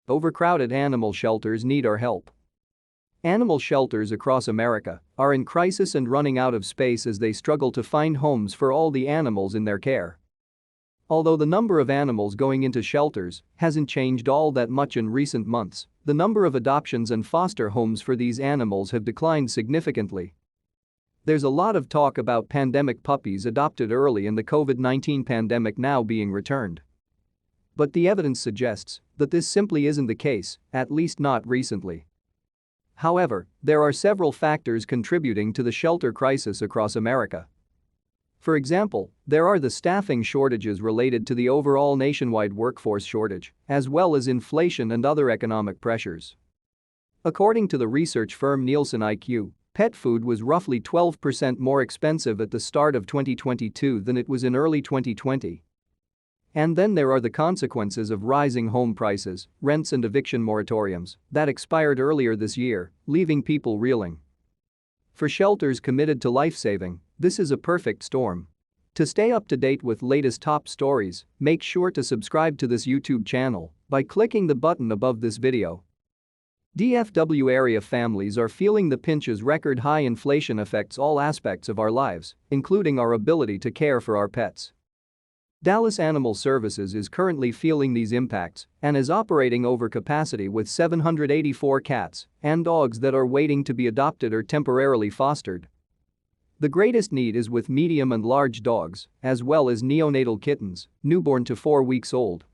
Overcrowded animal shelters need our help. Animal shelters across America are in crisis and running out of space as they struggle to find homes for all the animals in their care. Although the number of animals going into shelters hasn't changed all that much in recent months, the number of adoptions and foster homes for these animals have declined significantly. There's a lot of talk about pandemic puppies adopted early in the COVID-19 pandemic now being returned. But the evidence suggests that this simply isn't the case, at least not recently. However, there are several factors contributing to the shelter crisis across America. For example, there are the staffing shortages related to the overall nationwide workforce shortage, as well as inflation and other economic pressures. According to the research firm Nielsen IQ, pet food was roughly 12% more expensive at the start of 2022 than it was in early 2020. And then there are the consequences of rising home prices, rents and eviction moratoriums that expired earlier this year, leaving people reeling. For shelters committed to life-saving, this is a perfect storm. To stay up to date with latest top stories, make sure to subscribe to this YouTube channel by clicking the button above this video. DFW area families are feeling the pinch as record high inflation affects all aspects of our lives, including our ability to care for our pets. Dallas Animal Services is currently feeling these impacts and is operating over capacity with 784 cats and dogs that are waiting to be adopted or temporarily fostered. The greatest need is with medium and large dogs, as well as neonatal kittens, newborn to 4 weeks old.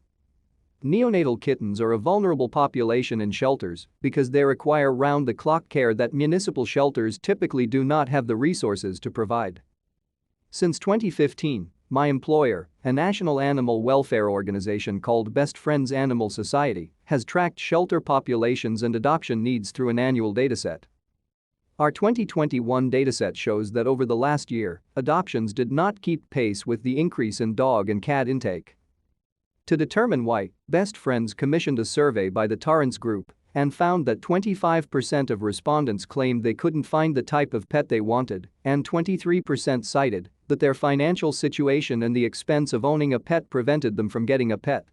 Neonatal kittens are a vulnerable population in shelters because they require round-the-clock care that municipal shelters typically do not have the resources to provide. Since 2015, my employer, a national animal welfare organization called Best Friends Animal Society, has tracked shelter populations and adoption needs through an annual dataset. Our 2021 dataset shows that over the last year, adoptions did not keep pace with the increase in dog and cat intake. To determine why, Best Friends commissioned a survey by the Torrance Group and found that 25% of respondents claimed they couldn't find the type of pet they wanted, and 23% cited that their financial situation and the expense of owning a pet prevented them from getting a pet.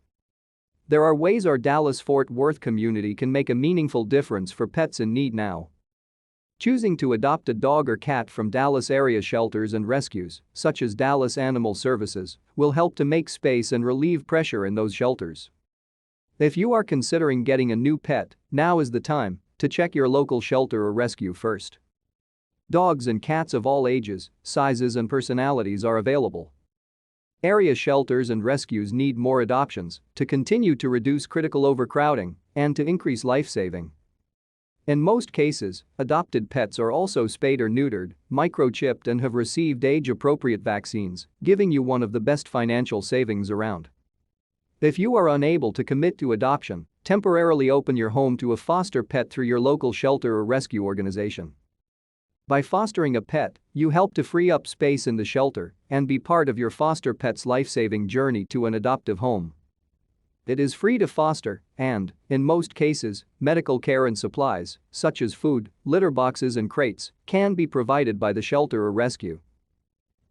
There are ways our Dallas-Fort Worth community can make a meaningful difference for pets in need now. Choosing to adopt a dog or cat from Dallas area shelters and rescues, such as Dallas Animal Services, will help to make space and relieve pressure in those shelters. If you are considering getting a new pet, now is the time to check your local shelter or rescue first. Dogs and cats of all ages, sizes and personalities are available. Area shelters and rescues need more adoptions to continue to reduce critical overcrowding and to increase life-saving. In most cases, adopted pets are also spayed or neutered, microchipped and have received age-appropriate vaccines, giving you one of the best financial savings around. If you are unable to commit to adoption, temporarily open your home to a foster pet through your local shelter or rescue organization. By fostering a pet, you help to free up space in the shelter and be part of your foster pet's life-saving journey to an adoptive home. It is free to foster and, in most cases, medical care and supplies, such as food, litter boxes and crates, can be provided by the shelter or rescue.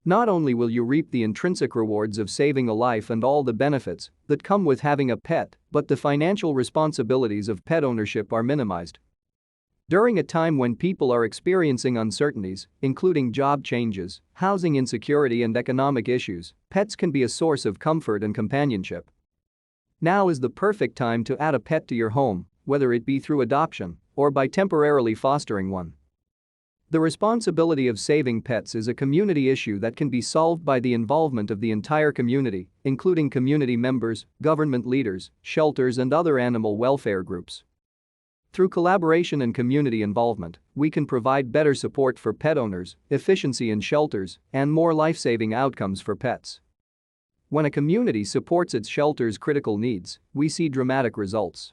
Not only will you reap the intrinsic rewards of saving a life and all the benefits that come with having a pet, but the financial responsibilities of pet ownership are minimized. During a time when people are experiencing uncertainties, including job changes, housing insecurity and economic issues, pets can be a source of comfort and companionship. Now is the perfect time to add a pet to your home, whether it be through adoption or by temporarily fostering one. The responsibility of saving pets is a community issue that can be solved by the involvement of the entire community, including community members, government leaders, shelters and other animal welfare groups. Through collaboration and community involvement, we can provide better support for pet owners, efficiency in shelters, and more life-saving outcomes for pets. When a community supports its shelter's critical needs, we see dramatic results.